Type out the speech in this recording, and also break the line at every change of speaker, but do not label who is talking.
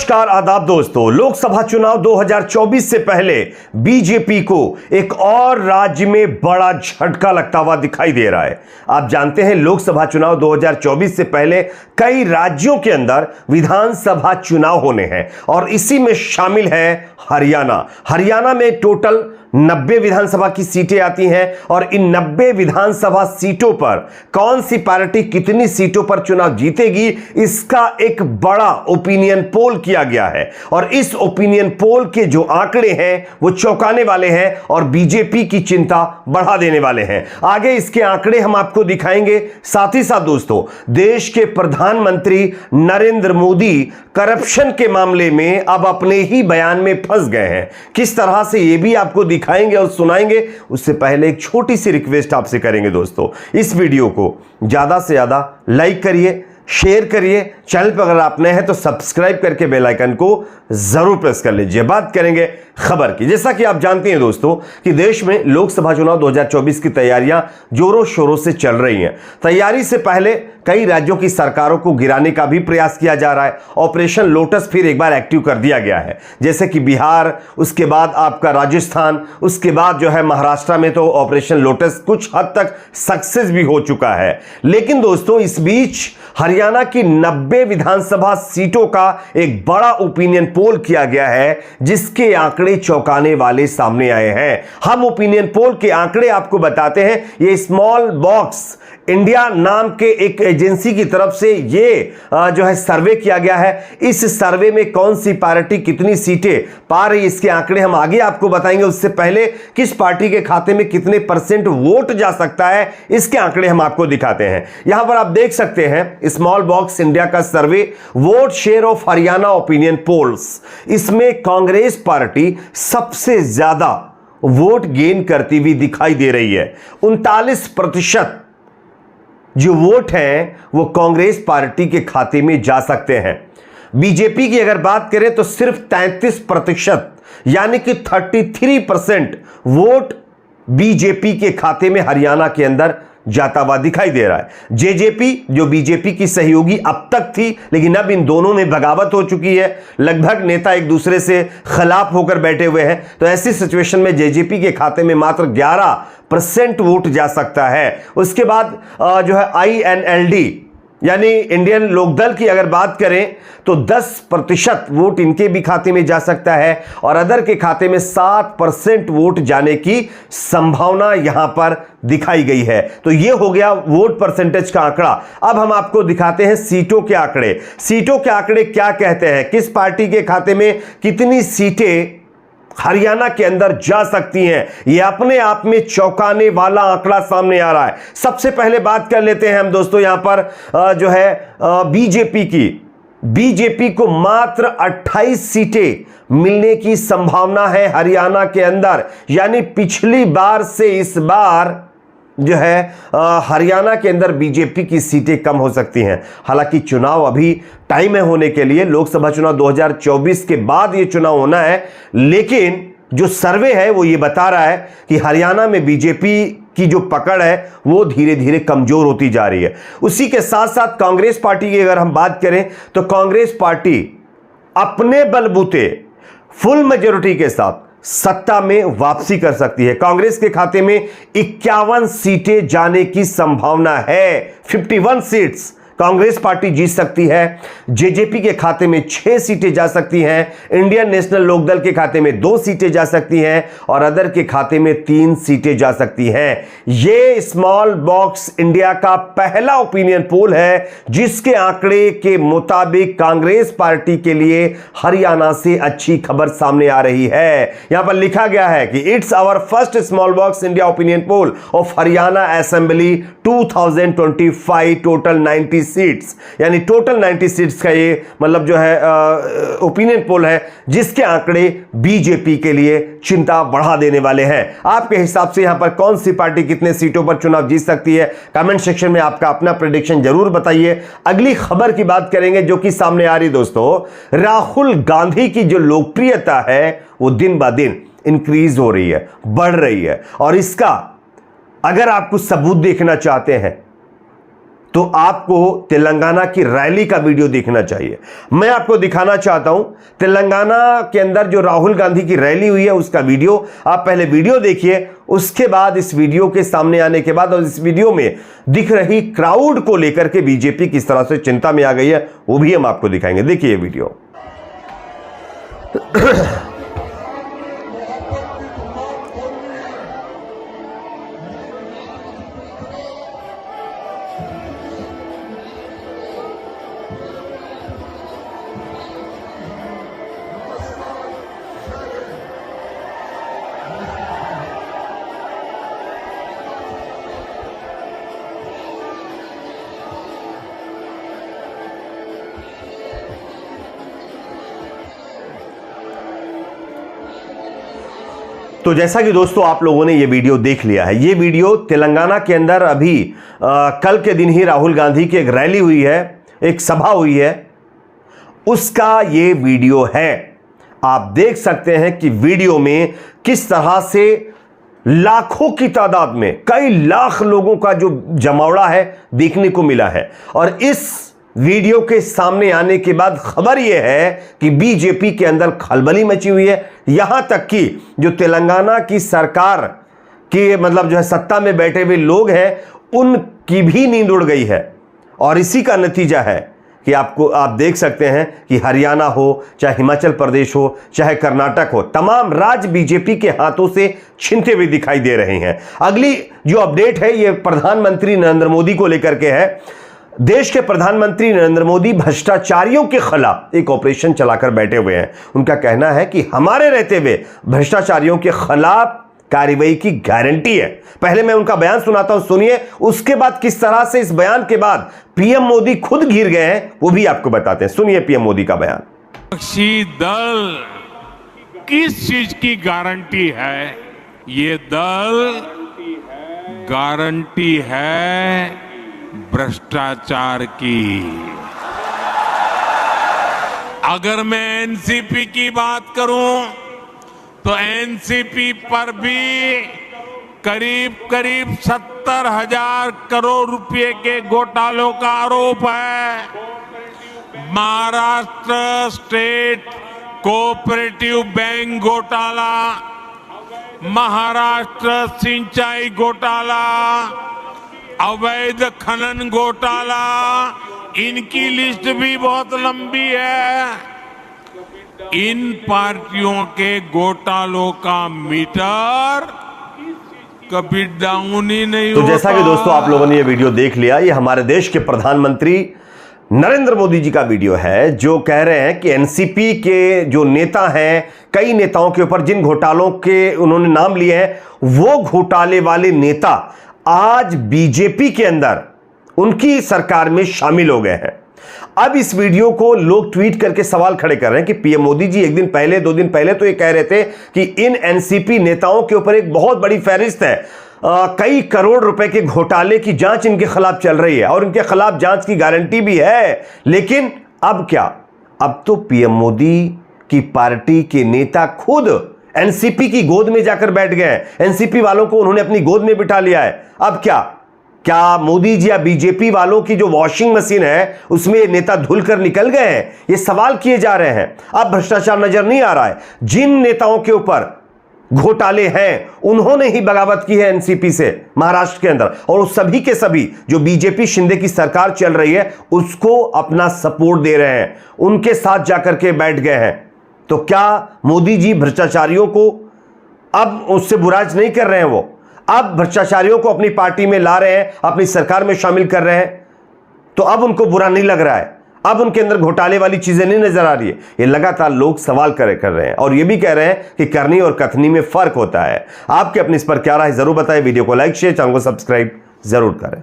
नमस्कार आदाब दोस्तों। लोकसभा चुनाव 2024 से पहले बीजेपी को एक और राज्य में बड़ा झटका लगता हुआ दिखाई दे रहा है। आप जानते हैं लोकसभा चुनाव 2024 से पहले कई राज्यों के अंदर विधानसभा चुनाव होने हैं और इसी में शामिल है हरियाणा। हरियाणा में टोटल 90 विधानसभा की सीटें आती हैं और इन 90 विधानसभा सीटों पर कौन सी पार्टी कितनी सीटों पर चुनाव जीतेगी, इसका एक बड़ा ओपिनियन पोल किया गया है और इस ओपिनियन पोल के जो आंकड़े हैं वो चौंकाने वाले हैं और बीजेपी की चिंता बढ़ा देने वाले हैं। आगे इसके आंकड़े हम आपको दिखाएंगे। साथ ही साथ दोस्तों, देश के प्रधानमंत्री नरेंद्र मोदी करप्शन के मामले में अब अपने ही बयान में फंस गए हैं। किस तरह से ये भी आपको दिखाएंगे और सुनाएंगे। उससे पहले एक छोटी सी रिक्वेस्ट आपसे करेंगे दोस्तों, इस वीडियो को ज्यादा से ज्यादा लाइक करिए, शेयर करिए। चैनल पर अगर आप नए हैं तो सब्सक्राइब करके बेल आइकन को जरूर प्रेस कर लीजिए। बात करेंगे खबर की। जैसा कि आप जानते हैं दोस्तों कि देश में लोकसभा चुनाव 2024 की तैयारियां जोरों शोरों से चल रही हैं। तैयारी से पहले कई राज्यों की सरकारों को गिराने का भी प्रयास किया जा रहा है। ऑपरेशन लोटस फिर एक बार एक्टिव कर दिया गया है, जैसे कि बिहार, उसके बाद आपका राजस्थान, उसके बाद जो है महाराष्ट्र में तो ऑपरेशन लोटस कुछ हद तक सक्सेस भी हो चुका है। लेकिन दोस्तों, इस बीच हरियाणा की 90 विधानसभा सीटों का एक बड़ा ओपिनियन पोल किया गया है जिसके आंकड़े चौंकाने वाले सामने आए हैं। हम ओपिनियन पोल के आंकड़े आपको बताते हैं। ये स्मॉल बॉक्स इंडिया नाम के एक एजेंसी की तरफ से ये जो है सर्वे किया गया है। इस सर्वे में कौन सी पार्टी कितनी सीटें पा रही, इसके आंकड़े हम आगे आपको बताएंगे। उससे पहले किस पार्टी के खाते में कितने % वोट जा सकता है, इसके आंकड़े हम आपको दिखाते हैं। यहां पर आप देख सकते हैं स्मॉल बॉक्स इंडिया का survey vote share of Haryana opinion polls. इसमें कांग्रेस पार्टी सबसे ज्यादा वोट गेन करती हुई दिखाई दे रही है। 39% जो वोट हैं वो कांग्रेस पार्टी के खाते में जा सकते हैं। बीजेपी की अगर बात करें तो सिर्फ 33% यानी कि 33% वोट बीजेपी के खाते में हरियाणा के अंदर जाता हुआ दिखाई दे रहा है। जेजेपी जो बीजेपी की सहयोगी अब तक थी, लेकिन अब इन दोनों में बगावत हो चुकी है। लगभग नेता एक दूसरे से खिलाफ होकर बैठे हुए हैं। तो ऐसी सिचुएशन में जेजेपी के खाते में मात्र 11% वोट जा सकता है। उसके बाद जो है INLD यानी इंडियन लोकदल की अगर बात करें तो 10% वोट इनके भी खाते में जा सकता है और अदर के खाते में 7% वोट जाने की संभावना यहां पर दिखाई गई है। तो यह हो गया वोट परसेंटेज का आंकड़ा। अब हम आपको दिखाते हैं सीटों के आंकड़े। सीटों के आंकड़े क्या कहते हैं, किस पार्टी के खाते में कितनी सीटें हरियाणा के अंदर जा सकती हैं। यह अपने आप में चौंकाने वाला आंकड़ा सामने आ रहा है। सबसे पहले बात कर लेते हैं हम दोस्तों यहां पर जो है बीजेपी की। बीजेपी को मात्र 28 सीटें मिलने की संभावना है हरियाणा के अंदर, यानी पिछली बार से इस बार जो है हरियाणा के अंदर बीजेपी की सीटें कम हो सकती हैं। हालांकि चुनाव अभी टाइम है होने के लिए, लोकसभा चुनाव 2024 के बाद ये चुनाव होना है, लेकिन जो सर्वे है वो ये बता रहा है कि हरियाणा में बीजेपी की जो पकड़ है वो धीरे धीरे कमजोर होती जा रही है। उसी के साथ साथ कांग्रेस पार्टी की अगर हम बात करें तो कांग्रेस पार्टी अपने बलबूते फुल मेजॉरिटी के साथ सत्ता में वापसी कर सकती है। कांग्रेस के खाते में 51 सीटें जाने की संभावना है। 51 सीट्स कांग्रेस पार्टी जीत सकती है। जेजेपी के खाते में 6 सीटें जा सकती हैं। इंडियन नेशनल लोकदल के खाते में 2 सीटें जा सकती हैं और अदर के खाते में 3 सीटें जा सकती हैं। यह स्मॉल बॉक्स इंडिया का पहला ओपिनियन पोल है जिसके आंकड़े के मुताबिक कांग्रेस पार्टी के लिए हरियाणा से अच्छी खबर सामने आ रही है। यहां पर लिखा गया है कि it's our first small box India opinion poll of Haryana assembly 2025, total 90 seats, यानी टोटल 90 सीट्स का ये मतलब जो है ओपिनियन पोल है जिसके आंकड़े बीजेपी के लिए चिंता बढ़ा देने वाले हैं। आपके हिसाब से यहां पर कौन सी पार्टी कितने सीटों पर चुनाव जीत सकती है, कमेंट सेक्शन में आपका अपना प्रेडिक्शन जरूर बताइए। अगली खबर की बात करेंगे जो कि सामने आ रही दोस्तों। राहुल गांधी की जो लोकप्रियता है वो दिन ब दिन इंक्रीज हो रही है, बढ़ रही है और इसका अगर आप कुछ सबूत देखना चाहते हैं तो आपको तेलंगाना की रैली का वीडियो देखना चाहिए। मैं आपको दिखाना चाहता हूं तेलंगाना के अंदर जो राहुल गांधी की रैली हुई है उसका वीडियो। आप पहले वीडियो देखिए, उसके बाद इस वीडियो के सामने आने के बाद और इस वीडियो में दिख रही क्राउड को लेकर के बीजेपी किस तरह से चिंता में आ गई है वो भी हम आपको दिखाएंगे। देखिए ये वीडियो। तो जैसा कि दोस्तों आप लोगों ने ये वीडियो देख लिया है, ये वीडियो तेलंगाना के अंदर अभी कल के दिन ही राहुल गांधी की एक रैली हुई है, एक सभा हुई है, उसका ये वीडियो है। आप देख सकते हैं कि वीडियो में किस तरह से लाखों की तादाद में, कई लाख लोगों का जो जमावड़ा है देखने को मिला है। और इस वीडियो के सामने आने के बाद खबर यह है कि बीजेपी के अंदर खलबली मची हुई है। यहां तक कि जो तेलंगाना की सरकार के मतलब जो है सत्ता में बैठे हुए लोग हैं उनकी भी नींद उड़ गई है। और इसी का नतीजा है कि आप देख सकते हैं कि हरियाणा हो, चाहे हिमाचल प्रदेश हो, चाहे कर्नाटक हो, तमाम राज्य बीजेपी के हाथों से छिनते हुए दिखाई दे रहे हैं। अगली जो अपडेट है ये प्रधानमंत्री नरेंद्र मोदी को लेकर के है। देश के प्रधानमंत्री नरेंद्र मोदी भ्रष्टाचारियों के खिलाफ एक ऑपरेशन चलाकर बैठे हुए हैं। उनका कहना है कि हमारे रहते हुए भ्रष्टाचारियों के खिलाफ कार्रवाई की गारंटी है। पहले मैं उनका बयान सुनाता हूं, सुनिए। उसके बाद किस तरह से इस बयान के बाद पीएम मोदी खुद घिर गए हैं वो भी आपको बताते हैं। सुनिए पीएम मोदी का बयान।
विपक्षी दल किस चीज की गारंटी है? ये दल गारंटी है भ्रष्टाचार की। अगर मैं एनसीपी की बात करूं तो एनसीपी पर भी करीब 70,000 करोड़ रुपए के घोटालों का आरोप है। महाराष्ट्र स्टेट कोऑपरेटिव बैंक घोटाला, महाराष्ट्र सिंचाई घोटाला, अवैध खनन घोटाला, इनकी लिस्ट भी बहुत लंबी है। इन पार्टियों के घोटालों का मीटर कभी डाउन ही नहीं होता।
तो जैसा कि दोस्तों आप लोगों ने ये वीडियो देख लिया, ये हमारे देश के प्रधानमंत्री नरेंद्र मोदी जी का वीडियो है जो कह रहे हैं कि एनसीपी के जो नेता हैं, कई नेताओं के ऊपर जिन घोटालों के उन्होंने नाम लिए हैं, वो घोटाले वाले नेता आज बीजेपी के अंदर उनकी सरकार में शामिल हो गए हैं। अब इस वीडियो को लोग ट्वीट करके सवाल खड़े कर रहे हैं कि पीएम मोदी जी एक दिन पहले, 2 दिन पहले तो ये कह रहे थे कि इन एनसीपी नेताओं के ऊपर एक बहुत बड़ी फहरिस्त है, कई करोड़ रुपए के घोटाले की जांच इनके खिलाफ चल रही है और इनके खिलाफ जांच की गारंटी भी है। लेकिन अब क्या? अब तो पीएम मोदी की पार्टी के नेता खुद एनसीपी की गोद में जाकर बैठ गए। एनसीपी वालों को उन्होंने अपनी गोद में बिठा लिया है। अब क्या मोदी जी या बीजेपी वालों की जो वॉशिंग मशीन है उसमें ये नेता धुलकर निकल गए हैं? ये सवाल किए जा रहे हैं। अब भ्रष्टाचार नजर नहीं आ रहा है। जिन नेताओं के ऊपर घोटाले हैं उन्होंने ही बगावत की है एनसीपी से महाराष्ट्र के अंदर, और उस सभी के सभी जो बीजेपी शिंदे की सरकार चल रही है उसको अपना सपोर्ट दे रहे हैं, उनके साथ जाकर के बैठ गए हैं। तो क्या मोदी जी भ्रष्टाचारियों को अब उससे बुराज नहीं कर रहे हैं? वो अब भ्रष्टाचारियों को अपनी पार्टी में ला रहे हैं, अपनी सरकार में शामिल कर रहे हैं, तो अब उनको बुरा नहीं लग रहा है, अब उनके अंदर घोटाले वाली चीजें नहीं नजर आ रही है। ये लगातार लोग सवाल कर रहे हैं और ये भी कह रहे हैं कि करनी और कथनी में फर्क होता है। आपके अपने इस पर क्या राय जरूर बताएं। वीडियो को लाइक, शेयर, चैनल को सब्सक्राइब जरूर करें।